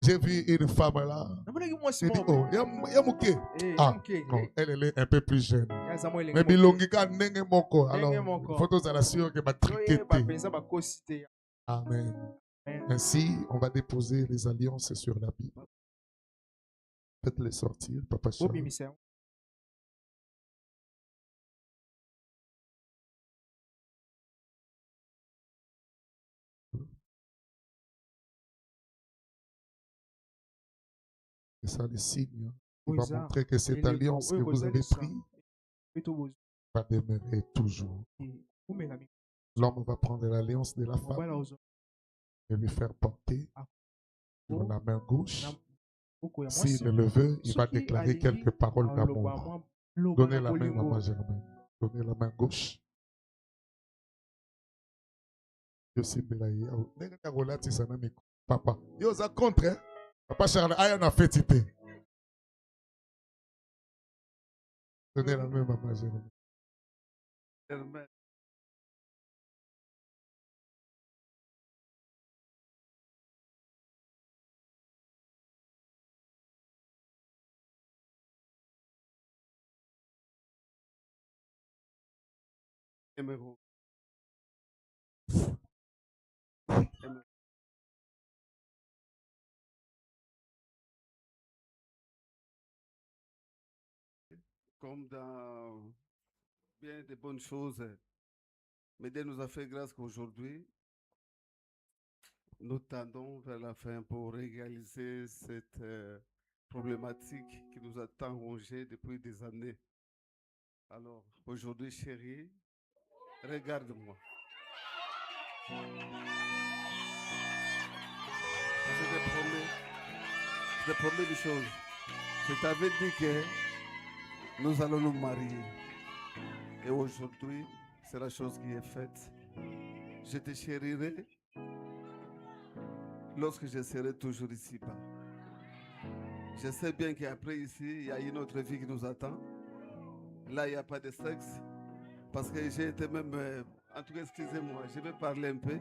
J'ai vu une femme là. J'ai dit, oh, Yamouké. Ah, non, elle est un peu plus jeune. Mais Bilongika nenge moko. Alors, il faut tous assurer que ma triqueté. Amen. Ainsi, on va déposer les alliances sur la Bible. Faites-les sortir, Papa Charles. C'est ça le signe. Il va montrer que cette alliance que vous avez prise va demeurer toujours. L'homme va prendre l'alliance de la femme et lui faire porter sur la main gauche. S'il le veut, il va déclarer quelques paroles d'amour. Donnez la main, Maman Germaine. Donnez la main gauche. Je suis Belaïa. Papa. Yo, ça contre, hein? Papa Charles, aïe, on a fait titer. Donnez la main, Maman Germaine. Comme dans bien de bonnes choses, mais Dieu nous a fait grâce qu'aujourd'hui, nous tendons vers la fin pour réaliser cette problématique qui nous a tant rongé depuis des années. Alors, aujourd'hui, chérie, regarde-moi. Je te promets des choses. Je t'avais dit que nous allons nous marier. Et aujourd'hui, c'est la chose qui est faite. Je te chérirai lorsque je serai toujours ici-bas. Je sais bien qu'après ici, il y a une autre vie qui nous attend. Là, il n'y a pas de sexe. Parce que j'ai été même... en tout cas, excusez-moi, je vais parler un peu.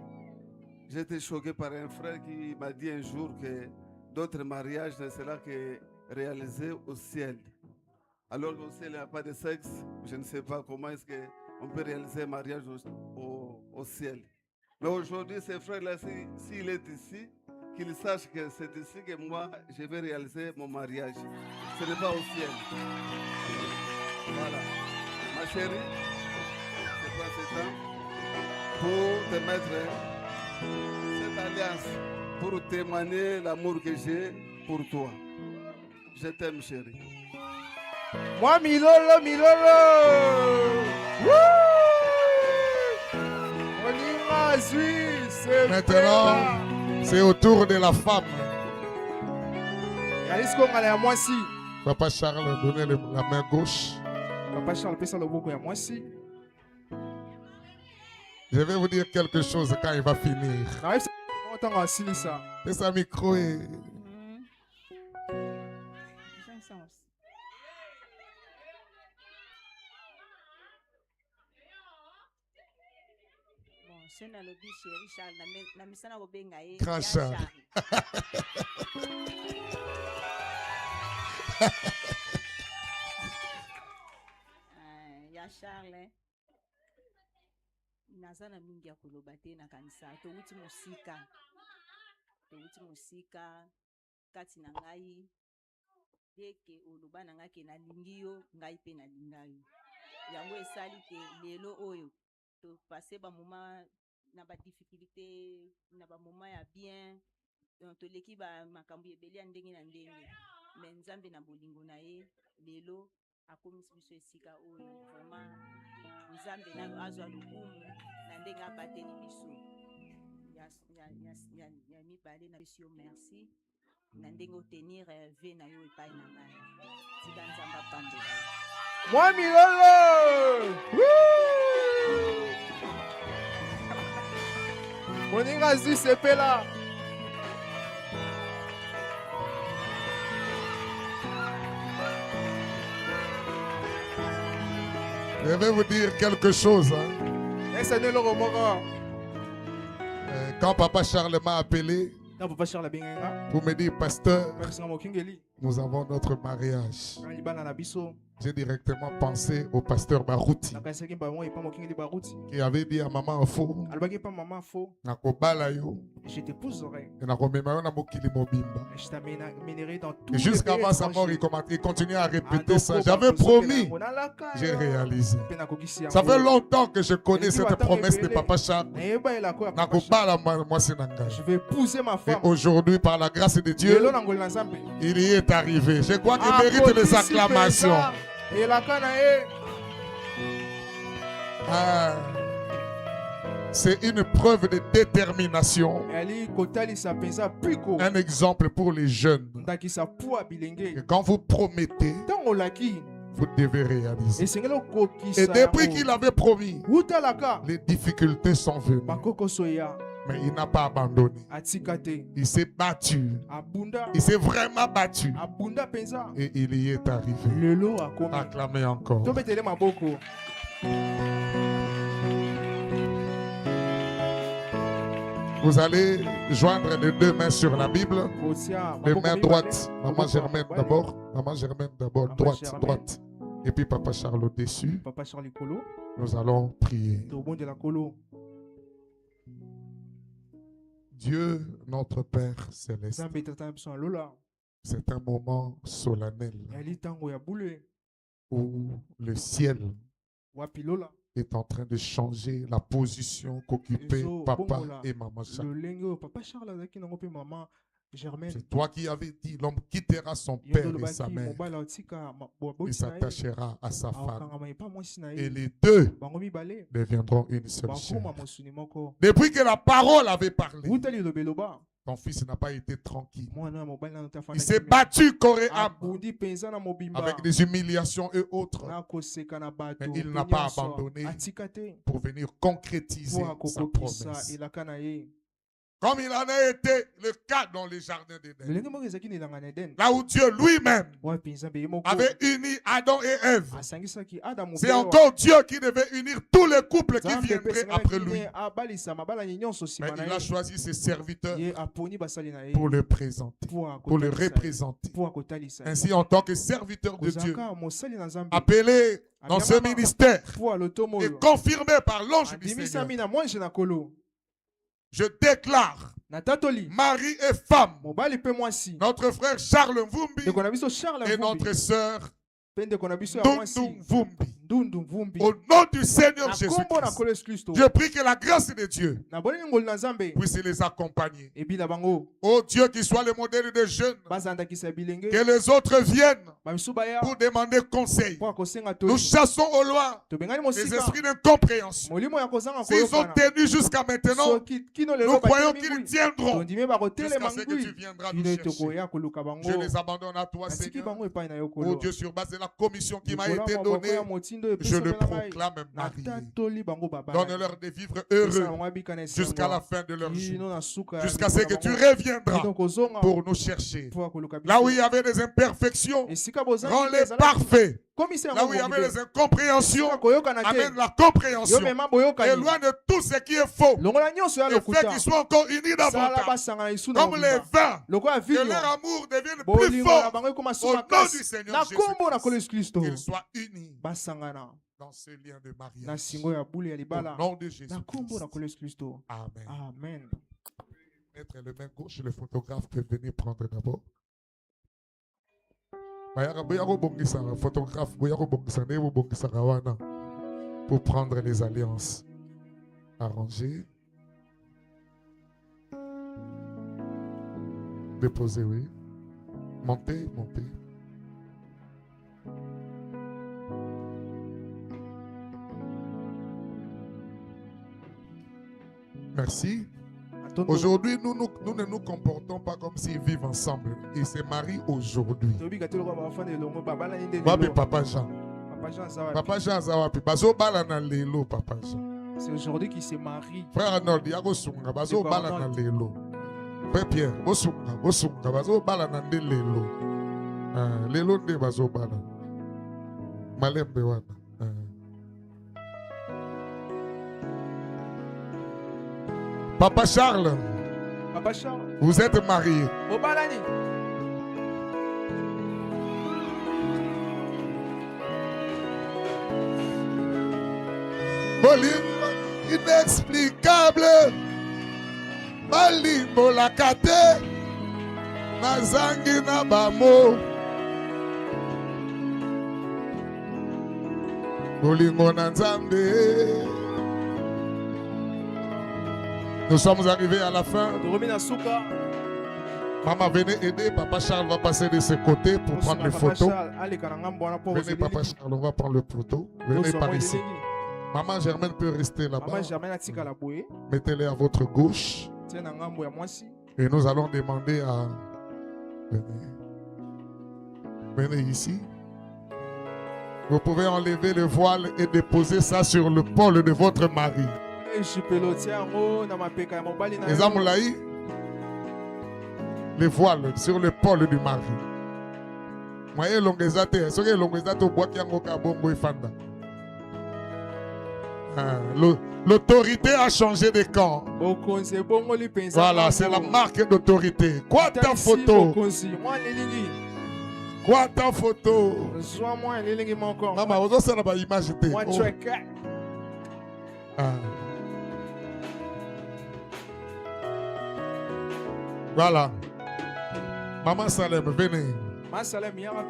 J'ai été choqué par un frère qui m'a dit un jour que d'autres mariages ne seront que réalisés au ciel. Alors qu'au ciel, il n'y a pas de sexe. Je ne sais pas comment est-ce qu'on peut réaliser un mariage au ciel. Mais aujourd'hui, ce frère-là, s'il est ici, qu'il sache que c'est ici que moi, je vais réaliser mon mariage. Ce n'est pas au ciel. Voilà. Ma chérie, je prends ce temps pour te mettre cette alliance, pour témoigner l'amour que j'ai pour toi. Je t'aime, chérie. Moi, Milolo, Milolo. Maintenant, c'est au tour de la femme. Papa Charles, donnez la main gauche. Papa Charles, je vais vous dire quelque chose quand il va finir. C'est ça, micro et... Grand Charles. Ya Charles. Nazana mingi ya koloba te na kanisa. Touti musika. Kati na ngai. Deke oloba na ngai ke na lingi yo, ngai pe na lingai. Yango esali ke lelo oyo to passer ba moment na ba difficulté na ba moment ya bien to leki ba makambu ebeli ya ndenge na ndenge me nzambe na bolingo na ye lelo akomisi biso esika oyo vraiment nzambe nayo azwa lokumu na ndenge abateli biso ya mibale na biso yo merci na ndenge otenir ve na yo epai na ngai tika nzambe apambela Moi Milolo. Moninga zi sepela. Je vais vous dire quelque chose. Quand Papa Charles m'a appelé pour me dire, pasteur, nous avons notre mariage. J'ai directement pensé au pasteur Barouti qui avait dit à maman faux, je t'épouserai. Et jusqu'avant sa mort, il continuait à répéter ça. J'avais promis, j'ai réalisé. Ça fait longtemps que je connais cette promesse de Papa Charles. Je vais épouser ma femme. Et aujourd'hui, par la grâce de Dieu, il y est arrivé. Je crois qu'il mérite des acclamations. C'est une preuve de détermination. Un exemple pour les jeunes. Et quand vous promettez, vous devez réaliser. Et depuis qu'il avait promis, les difficultés sont venues. Mais il n'a pas abandonné. Il s'est battu. Il s'est vraiment battu. Et il y est arrivé. Acclamez encore. Vous allez joindre les deux mains sur la Bible. Les mains droites. Maman Germaine d'abord. Maman Germaine d'abord. Droite. Et puis Papa Charles au-dessus. Nous allons prier. Dieu, notre Père céleste, c'est un moment solennel où le ciel est en train de changer la position qu'occupaient papa et maman Charles. C'est toi qui avais dit, l'homme quittera son père et sa mère et s'attachera à sa femme. Et les deux deviendront une seule chair. Depuis que la parole avait parlé, ton fils n'a pas été tranquille. Il s'est battu corps et âme avec des humiliations et autres. Mais il n'a pas abandonné pour venir concrétiser sa promesse. Comme il en a été le cas dans les jardins d'Éden. Là où Dieu lui-même avait uni Adam et Ève. C'est encore Dieu qui devait unir tous les couples qui viendraient après lui. Mais il a choisi ses serviteurs pour le présenter, pour le représenter. Ainsi, en tant que serviteur de Dieu, appelé dans ce ministère et confirmé par l'ange du Seigneur, je déclare, mari et femme, notre frère Charles Mvumbi et notre sœur Ndundu Mvumbi. Au nom du Seigneur Jésus-Christ, je prie que la grâce de Dieu puisse les accompagner. Oh Dieu, qui soit le modèle des jeunes, que les autres viennent pour demander conseil. Nous chassons au loin les esprits d'incompréhension. S'ils ont tenu jusqu'à maintenant, nous croyons qu'ils tiendront jusqu'à ce que tu viendras nous chercher. Je les abandonne à toi, Seigneur. Oh Dieu, sur base de la commission qui m'a été donnée, je le proclame marié. Donne-leur de vivre heureux jusqu'à la fin de leur vie, jusqu'à ce que tu reviendras pour nous chercher. Là où il y avait des imperfections, rends-les parfaits. Là où il y avait des incompréhensions, amène la compréhension. Éloigne de tout ce qui est faux et fait qu'ils soient encore unis davantage. Comme les vins, que leur amour devienne plus fort. Au nom du Seigneur Jésus-Christ, qu'ils soient unis dans ce lien de mariage. Au nom de Jésus-Christ. Amen. Mettre les mains gauche, le photographe peut venir prendre d'abord. Photographe pour prendre les alliances arrangées. Déposez, oui. Montez, montez. Merci. Aujourd'hui, nous ne nous comportons pas comme s'ils vivent ensemble. Ils se marient aujourd'hui. Papa Jean. Papa Jean Zawapi. Bazo balana lelo, Papa Jean. C'est aujourd'hui qu'ils se marient. Frère Arnold, yago sunga. Bazo balana lelo. Frère Pierre, bosunga. Bazo balana de lelo. Lelo de bazo balana. Malembe wana. Papa Charles, vous êtes marié. Bolingo inexplicable. Balimbo la kate. Nazangi na bamo. Bolingo na nzambe. Nous sommes arrivés à la fin. Maman, venez aider. Papa Charles va passer de ce côté pour prendre les photos. Venez, Papa Charles, on va prendre le photo. Venez par ici. Maman Germaine peut rester là-bas. Mettez-les à votre gauche. Et nous allons demander à... Venez ici. Vous pouvez enlever le voile et déposer ça sur le l'épaule de votre mari. Les voiles sur l'épaule du mari. L'autorité a changé de camp. Voilà, c'est la marque d'autorité. Quoi ta photo? Quoi ta photo? Maman, vous avez une image. Voilà. Maman Salem, venez. Maman Salem, y'a papa.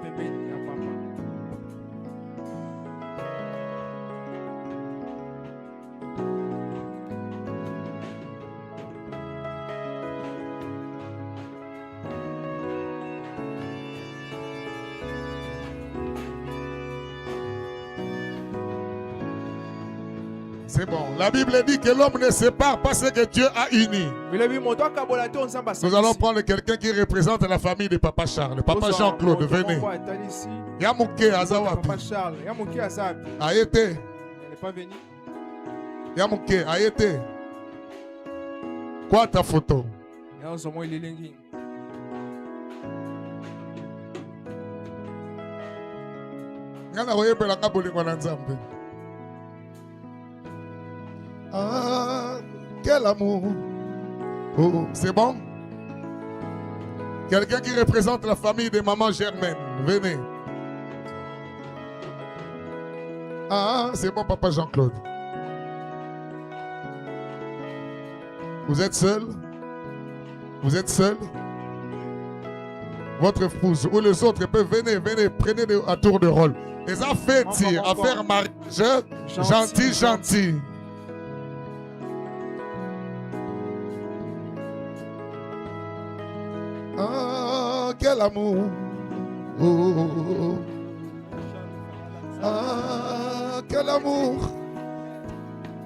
C'est bon. La Bible dit que l'homme ne sépare pas ce que Dieu a uni. Nous allons prendre quelqu'un qui représente la famille de Papa Charles. Papa Jean-Claude, venez. Yamouké Azawapi. Aïté. Yamouké, Aïté. Quoi ta photo? Ah, quel amour. Oh, c'est bon? Quelqu'un qui représente la famille de Maman Germaine, venez. Ah, c'est bon, Papa Jean-Claude. Vous êtes seul? Vous êtes seul? Votre épouse ou les autres peuvent venir, prenez à tour de rôle. Les affaires, affaires mariage, gentil. Ah, quel amour. Oh. Ah, quel amour.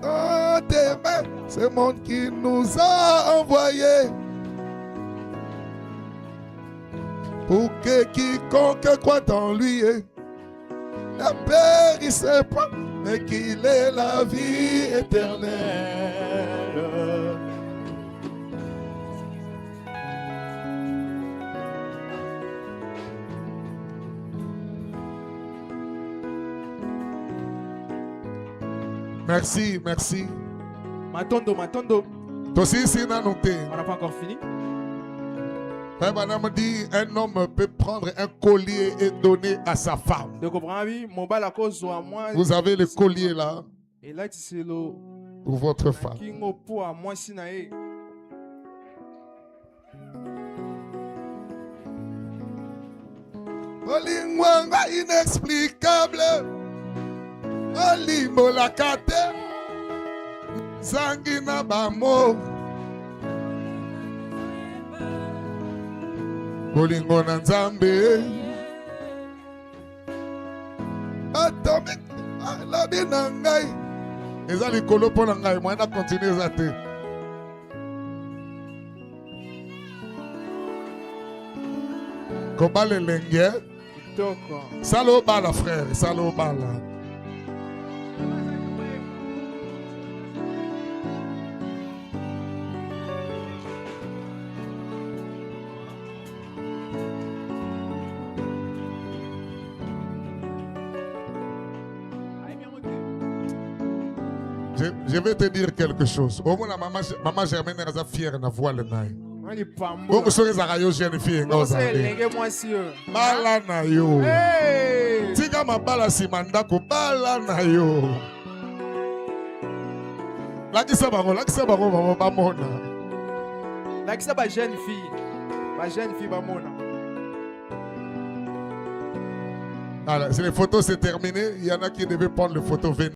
Ah, tes mains, c'est le monde qui nous a envoyés. Pour que quiconque croit en lui ne périsse pas, mais qu'il ait la vie éternelle. Merci. Matondo. Tosi si na noté. On n'a pas encore fini. Frère Madame dit un homme peut prendre un collier et donner à sa femme. Vous avez le collier là. Et là c'est le pour votre femme. Olingwanga inexplicable. Olimbo la kate. Zangina bamo. bolingo na nzambe atomique alabi na ngai eza likolo mpo na ngai moyen na continue eza te kobala elenge sala obala frère sala obala Je vais te dire quelque chose. Au moins, maman Germaine est fière de voir le naï. Vous serez à la jeune fille. Bala na yo. Tika ma bala si mandako bala na yo. Lakisa bango maman bamona. Lakisa ba jeune fille bamona. Alors, si les photos c'est terminé, il y en a qui devaient prendre les photos.